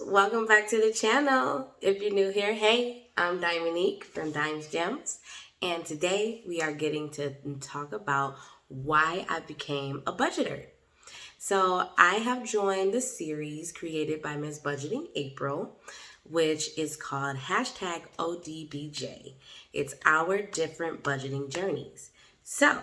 welcome back to the channel. If you're new here, hey, I'm Dominique from Dimes Gems, and today we are getting to talk about why I became a budgeter. So I have joined the series created by Miss Budgeting April, which is called hashtag ODBJ. It's our different budgeting journeys. So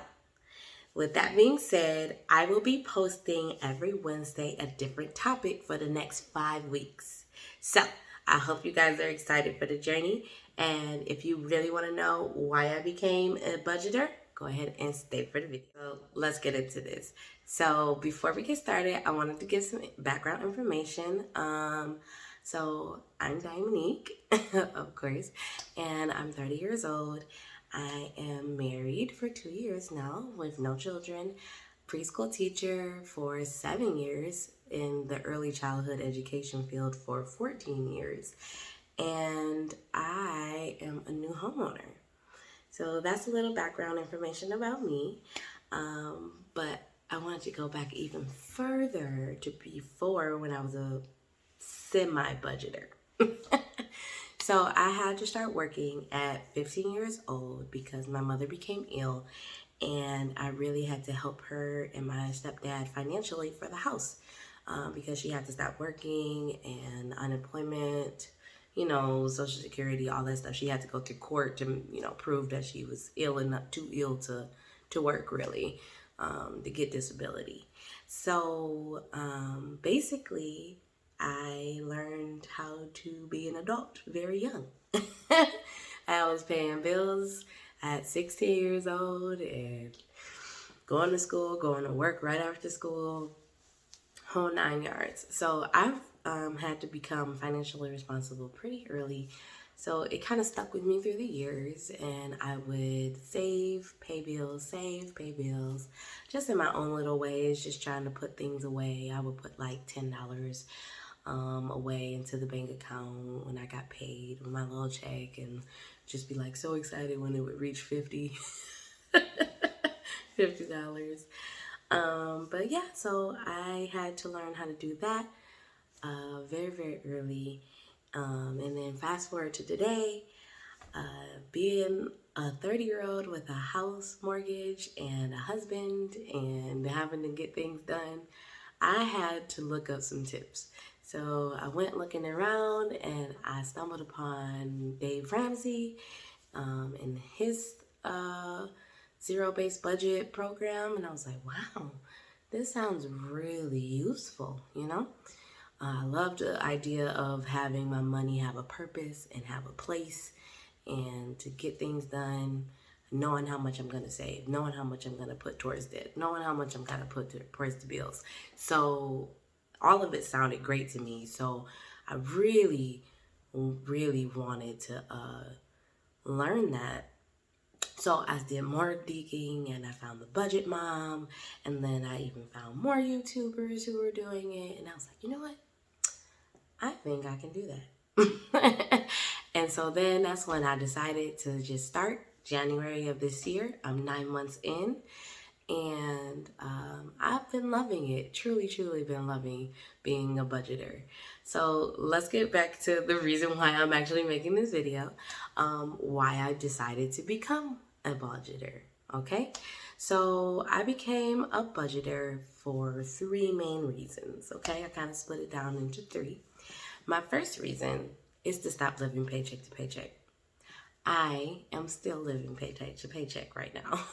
with that being said, I will be posting every Wednesday a different topic for the next 5 weeks. So I hope you guys are excited for the journey. And if you really want to know why I became a budgeter, go ahead and stay for the video. So let's get into this. So before we get started, I wanted to give some background information. So I'm Dominique, of course, and I'm 30 years old. I am married for 2 years now with no children, preschool teacher for 7 years, in the early childhood education field for 14 years, and I am a new homeowner. So that's a little background information about me, but I wanted to go back even further to before when I was a semi-budgeter. So I had to start working at 15 years old because my mother became ill and I really had to help her and my stepdad financially for the house because she had to stop working and unemployment, Social Security, all that stuff. She had to go to court to, prove that she was ill and not too ill to work really, to get disability. So basically, I learned how to be an adult very young. I was paying bills at 16 years old and going to school, going to work right after school, whole 9 yards. So I've had to become financially responsible pretty early. So it kind of stuck with me through the years, and I would save, pay bills, just in my own little ways, just trying to put things away. I would put like $10 away into the bank account when I got paid with my little check, and just be like so excited when it would reach $50. But yeah, so I had to learn how to do that very, very early. And then fast forward to today, being a 30-year-old with a house mortgage and a husband and having to get things done, I had to look up some tips. So I went looking around and I stumbled upon Dave Ramsey and his zero-based budget program. And I was like, wow, this sounds really useful, I love the idea of having my money have a purpose and have a place and to get things done, knowing how much I'm going to save, knowing how much I'm going to put towards debt, knowing how much I'm going to put towards the bills. So all of it sounded great to me. So I really, really wanted to learn that. So I did more digging and I found the Budget Mom, and then I even found more YouTubers who were doing it. And I was like, you know what? I think I can do that. And so then that's when I decided to just start January of this year. I'm 9 months in, and I've been loving it. Truly, truly been loving being a budgeter. So let's get back to the reason why I'm actually making this video, why I decided to become a budgeter. Okay, so I became a budgeter for 3 main reasons. Okay, I kind of split it down into 3. My first reason is to stop living paycheck to paycheck. I am still living paycheck to paycheck right now.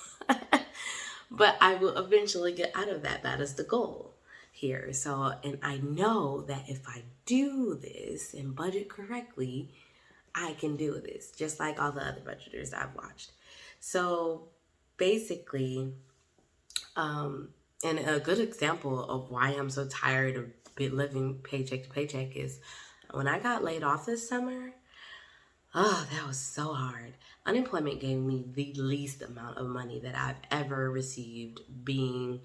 But I will eventually get out of that. That is the goal here. So, and I know that if I do this and budget correctly, I can do this, just like all the other budgeters I've watched. So basically, and a good example of why I'm so tired of living paycheck to paycheck is when I got laid off this summer. Oh, that was so hard. Unemployment gave me the least amount of money that I've ever received being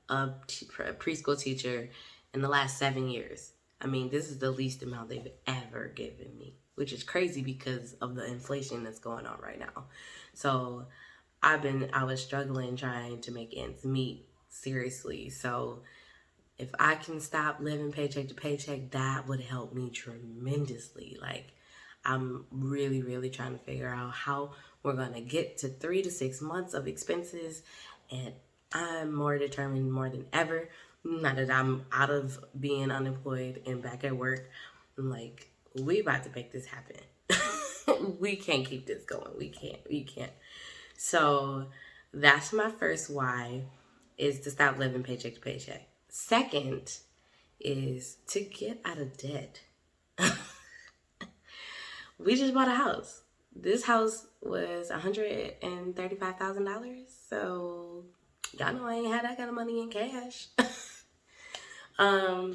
a preschool teacher in the last 7 years. I mean, this is the least amount they've ever given me, which is crazy because of the inflation that's going on right now. So I was struggling trying to make ends meet, seriously. So If I can stop living paycheck to paycheck, that would help me tremendously. Like, I'm really, really trying to figure out how we're going to get to 3 to 6 months of expenses. And I'm more determined more than ever. Now that I'm out of being unemployed and back at work, I'm like, we about to make this happen. We can't keep this going. We can't. So that's my first why, is to stop living paycheck to paycheck. Second is to get out of debt. We just bought a house. This house was $135,000. So y'all know I ain't had that kind of money in cash. But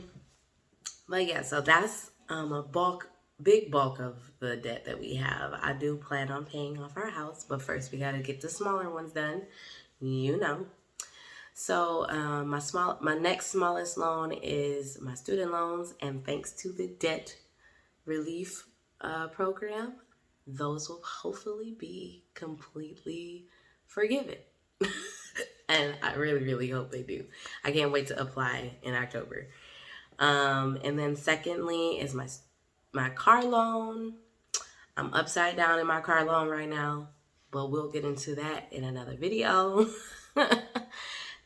yeah, so that's a big bulk of the debt that we have. I do plan on paying off our house, but first we got to get the smaller ones done. You know. So my next smallest loan is my student loans, and thanks to the debt relief program, those will hopefully be completely forgiven. And I really, really hope they do. I can't wait to apply in October. And then secondly is my car loan. I'm upside down in my car loan right now, but we'll get into that in another video.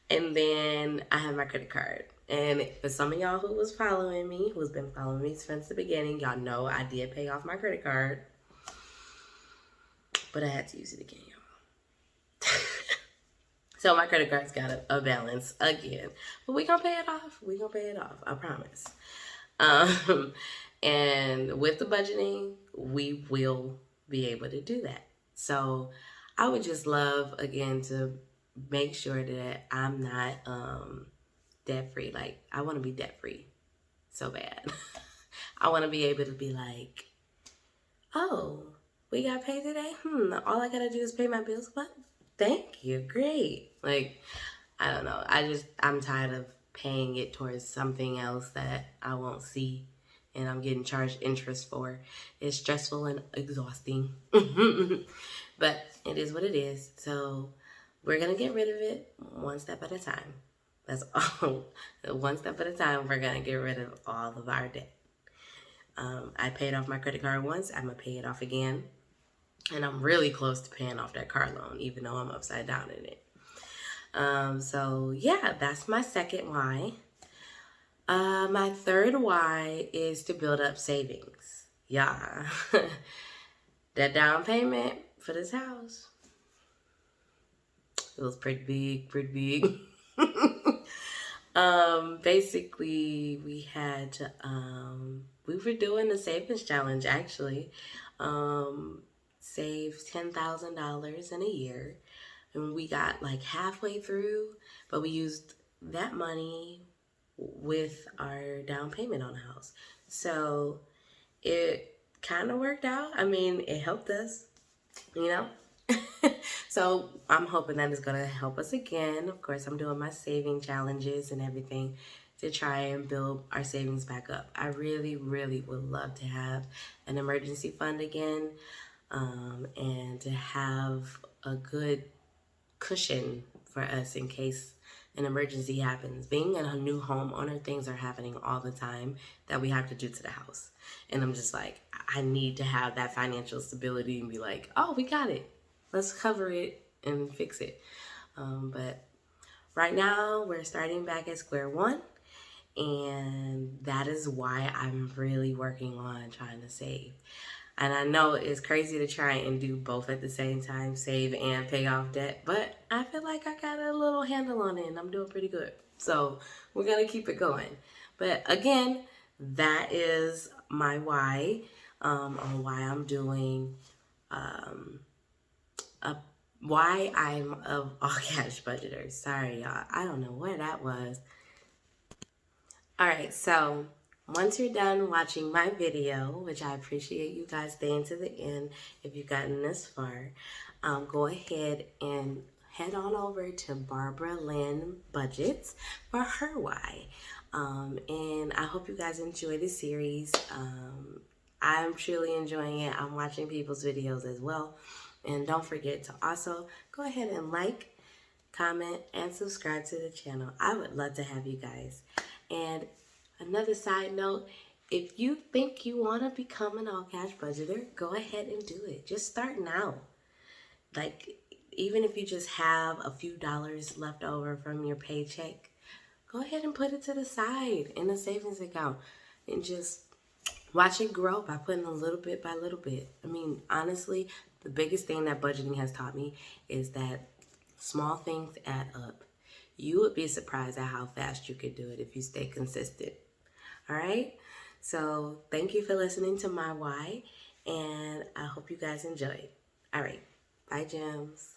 And then I have my credit card. And for some of y'all who's been following me since the beginning, y'all know I did pay off my credit card. But I had to use it again, y'all. So my credit card's got a balance again. But we're going to pay it off. We're going to pay it off. I promise. And with the budgeting, we will be able to do that. So I would just love, again, to make sure that I'm not debt-free. Like, I want to be debt-free so bad. I want to be able to be like, oh, we got paid today? All I got to do is pay my bills? What? Thank you. Great. Like, I don't know. I'm tired of paying it towards something else that I won't see and I'm getting charged interest for. It's stressful and exhausting. But it is what it is. So we're going to get rid of it one step at a time. That's all. One step at a time, we're going to get rid of all of our debt. I paid off my credit card once. I'm going to pay it off again. And I'm really close to paying off that car loan, even though I'm upside down in it. So yeah, that's my second why. My third why is to build up savings. Yeah. That down payment for this house, it was pretty big. Basically we had to, we were doing a savings challenge actually. Save $10,000 in a year. And we got like halfway through, but we used that money with our down payment on the house. So it kind of worked out. I mean, it helped us, you know? So I'm hoping that it's going to help us again. Of course, I'm doing my saving challenges and everything to try and build our savings back up. I really, really would love to have an emergency fund again, and to have a good cushion for us in case an emergency happens. Being a new homeowner, things are happening all the time that we have to do to the house. And I'm just like, I need to have that financial stability and be like, oh, we got it. Let's cover it and fix it. But right now, we're starting back at square one. And that is why I'm really working on trying to save. And I know it's crazy to try and do both at the same time, save and pay off debt, but I feel like I got a little handle on it and I'm doing pretty good. So we're going to keep it going. But again, that is my why, on why I'm doing, why I'm a all cash budgeter. Sorry, y'all. I don't know where that was. All right, so once you're done watching my video, which I appreciate you guys staying to the end if you've gotten this far, go ahead and head on over to Barbara Lynn Budgets for her why. And I hope you guys enjoy this series. I'm truly enjoying it. I'm watching people's videos as well. And don't forget to also go ahead and like, comment, and subscribe to the channel. I would love to have you guys. And another side note, if you think you want to become an all cash budgeter, go ahead and do it. Just start now. Like, even if you just have a few dollars left over from your paycheck, go ahead and put it to the side in a savings account and just watch it grow by putting a little bit by little bit. I mean, honestly, the biggest thing that budgeting has taught me is that small things add up. You would be surprised at how fast you could do it if you stay consistent. All right? So, thank you for listening to my why, and I hope you guys enjoyed. All right. Bye, Gems.